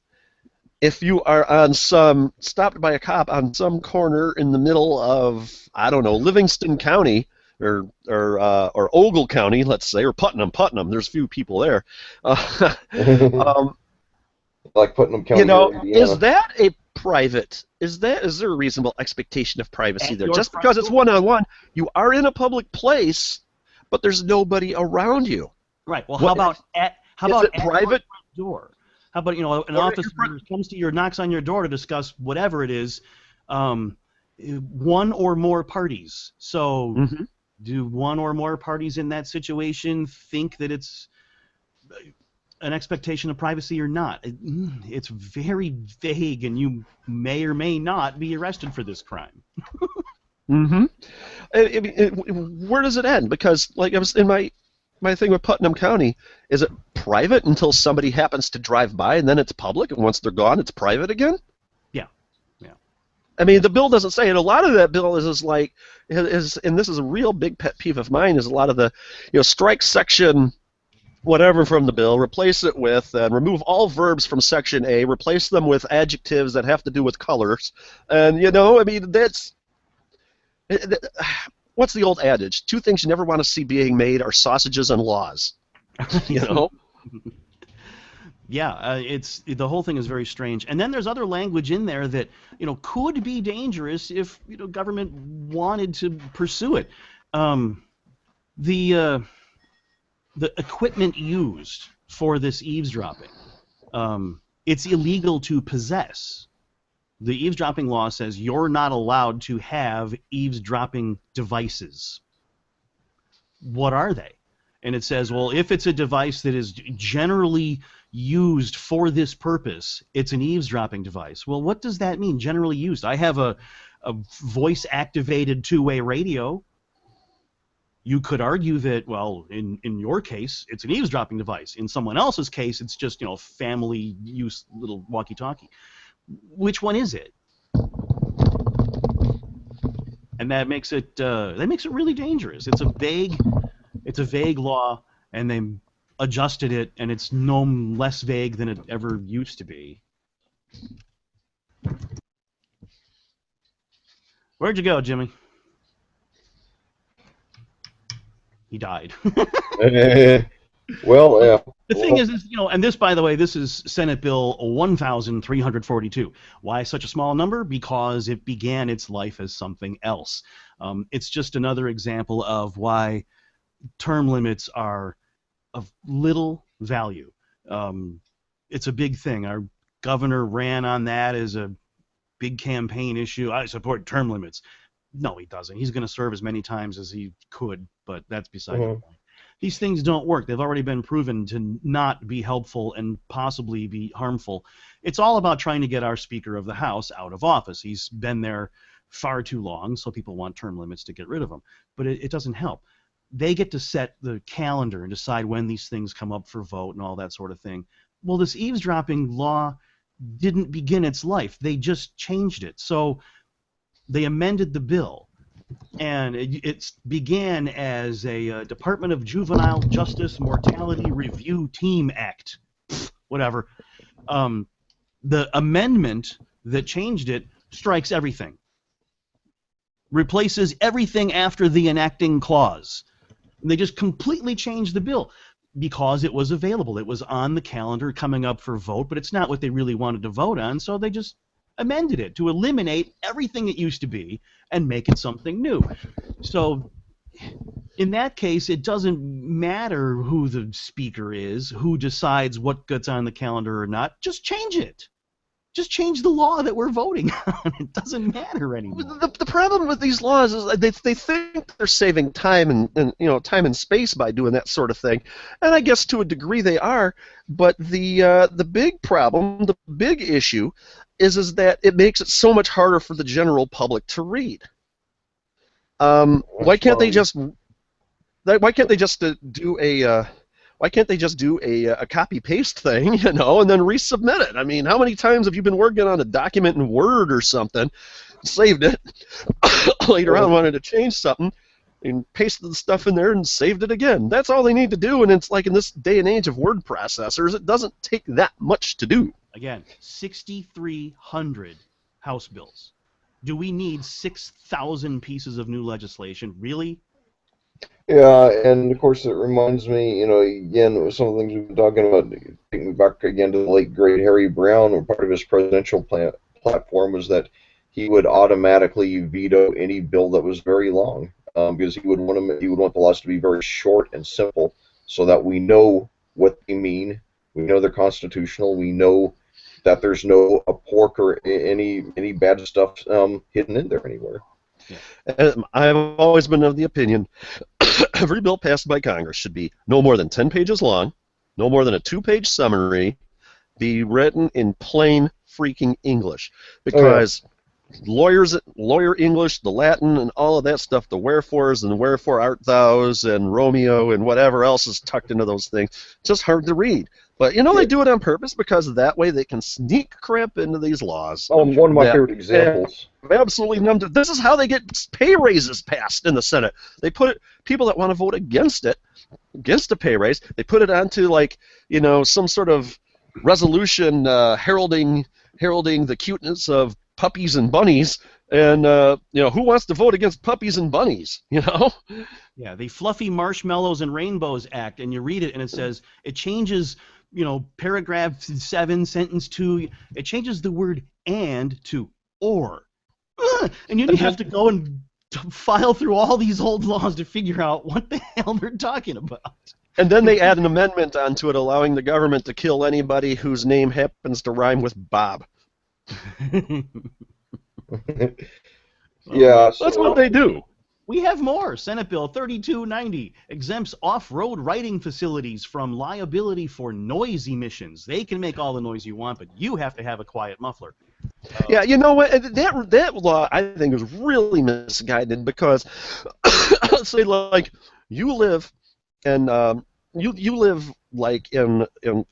If you are on stopped by a cop on some corner in the middle of, I don't know, Livingston County or Ogle County, let's say, or Putnam, there's few people there. Like Putnam County, you know, Indiana. is that a private? Is there a reasonable expectation of privacy there? Just because it's one-on-one, you are in a public place, but there's nobody around you. Right. Well, how about at private door? How about, you know, an officer comes to your, knocks on your door to discuss whatever it is, one or more parties. So, do one or more parties in that situation think that it's an expectation of privacy or not? It's very vague, and you may or may not be arrested for this crime. Where does it end? Because, like, I was in my thing with Putnam County, is it private until somebody happens to drive by, and then it's public, and once they're gone, it's private again? Yeah. I mean, the bill doesn't say it. A lot of that bill is like, and this is a real big pet peeve of mine, is a lot of the, you know, strike section whatever from the bill, replace it with, and remove all verbs from section A, replace them with adjectives that have to do with colors, and, you know, I mean, that's... What's the old adage? Two things you never want to see being made are sausages and laws. You know? Yeah, it's the whole thing is very strange. And then there's other language in there that, you know, could be dangerous if, you know, government wanted to pursue it. The equipment used for this eavesdropping, it's illegal to possess. The eavesdropping law says you're not allowed to have eavesdropping devices. What are they? And it says, well, if it's a device that is generally used for this purpose, it's an eavesdropping device. Well, what does that mean, generally used? I have a voice-activated two-way radio. You could argue that, well, in your case, it's an eavesdropping device. In someone else's case, it's just, you know, family use little walkie-talkie. Which one is it? And that makes it really dangerous. It's a vague law, and they adjusted it, and it's no less vague than it ever used to be. Where'd you go, Jimmy? He died. Well, yeah. The thing is, you know, and this, by the way, this is Senate Bill 1342. Why such a small number? Because it began its life as something else. It's just another example of why term limits are of little value. It's a big thing. Our governor ran on that as a big campaign issue. I support term limits. No, he doesn't. He's going to serve as many times as he could, but that's beside the point. These things don't work. They've already been proven to not be helpful and possibly be harmful. It's all about trying to get our Speaker of the House out of office. He's been there far too long, so people want term limits to get rid of him. But it doesn't help. They get to set the calendar and decide when these things come up for vote and all that sort of thing. Well, this eavesdropping law didn't begin its life. They just changed it. So they amended the bill. And it began as a Department of Juvenile Justice Mortality Review Team Act. Whatever. The amendment that changed it strikes everything. Replaces everything after the enacting clause. And they just completely changed the bill. because it was available. It was on the calendar coming up for vote, but it's not what they really wanted to vote on, so they just amended it to eliminate everything it used to be and make it something new. So in that case, it doesn't matter who the speaker is, who decides what gets on the calendar or not. Just change it. Just change the law that we're voting on. It doesn't matter anymore. The problem with these laws is they think they're saving time and time and space by doing that sort of thing, and I guess to a degree they are. But the big problem, the big issue, is that it makes it so much harder for the general public to read. Why can't they just do a why can't they just do a copy-paste thing, and then resubmit it? I mean, how many times have you been working on a document in Word or something, saved it, later on wanted to change something, and pasted the stuff in there and saved it again? That's all they need to do, and it's like in this day and age of word processors, it doesn't take that much to do. Again, 6,300 House bills. Do we need 6,000 pieces of new legislation? Really? Yeah, and of course it reminds me, again, some of the things we've been talking about, taking me back again to the late great Harry Brown, where part of his presidential platform was that he would automatically veto any bill that was very long, because he would want the laws to be very short and simple, so that we know what they mean, we know they're constitutional, we know that there's no a pork or any bad stuff hidden in there anywhere. Yeah. I've always been of the opinion every bill passed by Congress should be no more than 10 pages long, no more than a 2-page summary, be written in plain freaking English. Because lawyer English, the Latin, and all of that stuff, the wherefores and wherefore art thous and Romeo and whatever else is tucked into those things, it's just hard to read. But they do it on purpose because that way they can sneak crap into these laws. One of my favorite examples. Absolutely numbed it. This is how they get pay raises passed in the Senate. They put people that want to vote against a pay raise, they put it onto some sort of resolution heralding the cuteness of puppies and bunnies, and who wants to vote against puppies and bunnies? Yeah, the Fluffy Marshmallows and Rainbows Act, and you read it and it says it changes. Paragraph 7, sentence 2, it changes the word "and" to "or." And you have to go and file through all these old laws to figure out what the hell they're talking about. And then they add an amendment onto it allowing the government to kill anybody whose name happens to rhyme with Bob. Yeah, that's what they do. We have more. Senate Bill 3290 exempts off-road riding facilities from liability for noise emissions. They can make all the noise you want, but you have to have a quiet muffler. Yeah, you know what? That law I think is really misguided because, say, like you live in you live like in an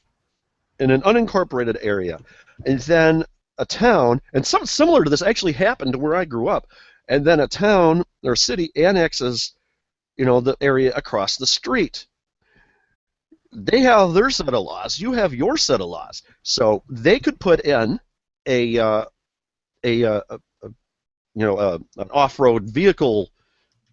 unincorporated area, and then a town, and something similar to this actually happened to where I grew up. And then a town or city annexes, the area across the street. They have their set of laws. You have your set of laws. So they could put in an off-road vehicle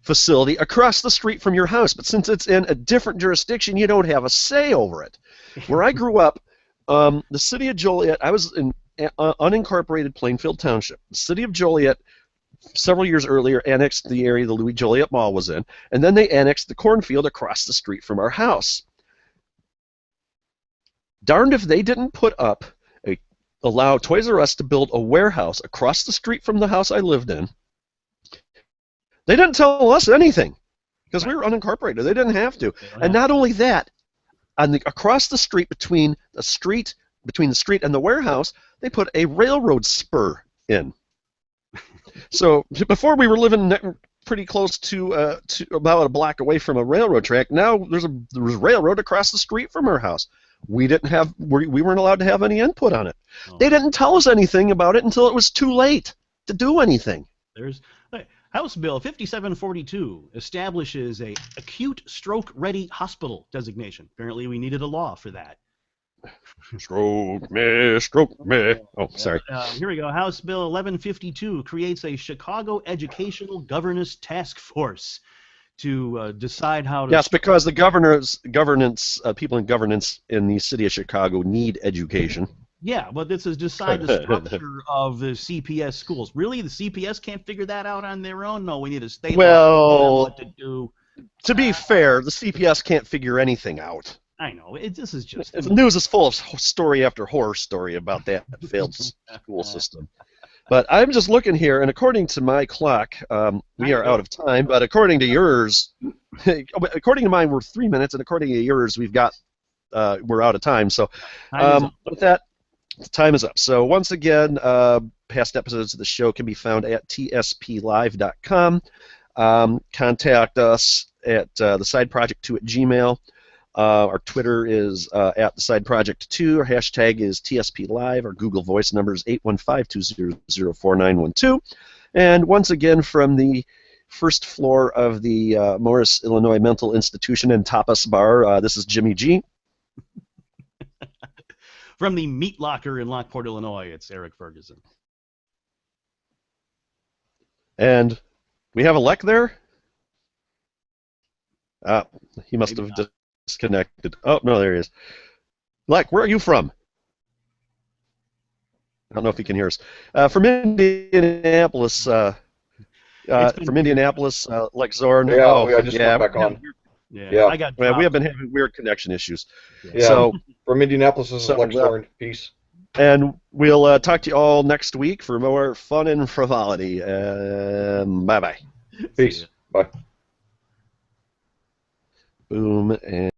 facility across the street from your house. But since it's in a different jurisdiction, you don't have a say over it. Where I grew up, the city of Joliet, I was in unincorporated Plainfield Township. The city of Joliet, several years earlier, annexed the area the Louis Joliet Mall was in, and then they annexed the cornfield across the street from our house. Darned if they didn't allow Toys R Us to build a warehouse across the street from the house I lived in. They didn't tell us anything because we were unincorporated. They didn't have to. And not only that, across the street between the street and the warehouse, they put a railroad spur in. So before we were living pretty close to about a block away from a railroad track. Now there was a railroad across the street from our house. We weren't allowed to have any input on it. Oh. They didn't tell us anything about it until it was too late to do anything. There's House Bill 5742 establishes a acute stroke-ready hospital designation. Apparently, we needed a law for that. Stroke me, stroke me. Oh, sorry. Here we go. House Bill 1152 creates a Chicago Educational Governance Task Force to decide how to. Yes, because the people in governance in the city of Chicago need education. Yeah, but this is decide the structure of the CPS schools. Really, the CPS can't figure that out on their own? No, we need a state law to tell them what to do. To be fair, the CPS can't figure anything out. I know. This is just... The news is full of story after horror story about that failed school system. But I'm just looking here, and according to my clock, we are out of time. But according to yours, according to mine, we're 3 minutes, and according to yours, we're out of time. So with that, time is up. So once again, past episodes of the show can be found at tsplive.com. Contact us at thesideproject2 at Gmail. Our Twitter is at thesideproject2. Our hashtag is TSPLive. Our Google Voice number is 815-200-4912. And once again, from the first floor of the Morris, Illinois Mental Institution and Tapas Bar, this is Jimmy G. From the Meat Locker in Lockport, Illinois, it's Eric Ferguson. And we have a Lek there? He must have disconnected. Oh, no, there he is. Lek, where are you from? I don't know if he can hear us. From Indianapolis, Lek Zorn. Yeah, I just went back on. Yeah. We have been having weird connection issues. Yeah. So from Indianapolis, this is Lek Zorn. Peace. And we'll talk to you all next week for more fun and frivolity. Bye-bye. Peace. Bye. Boom. And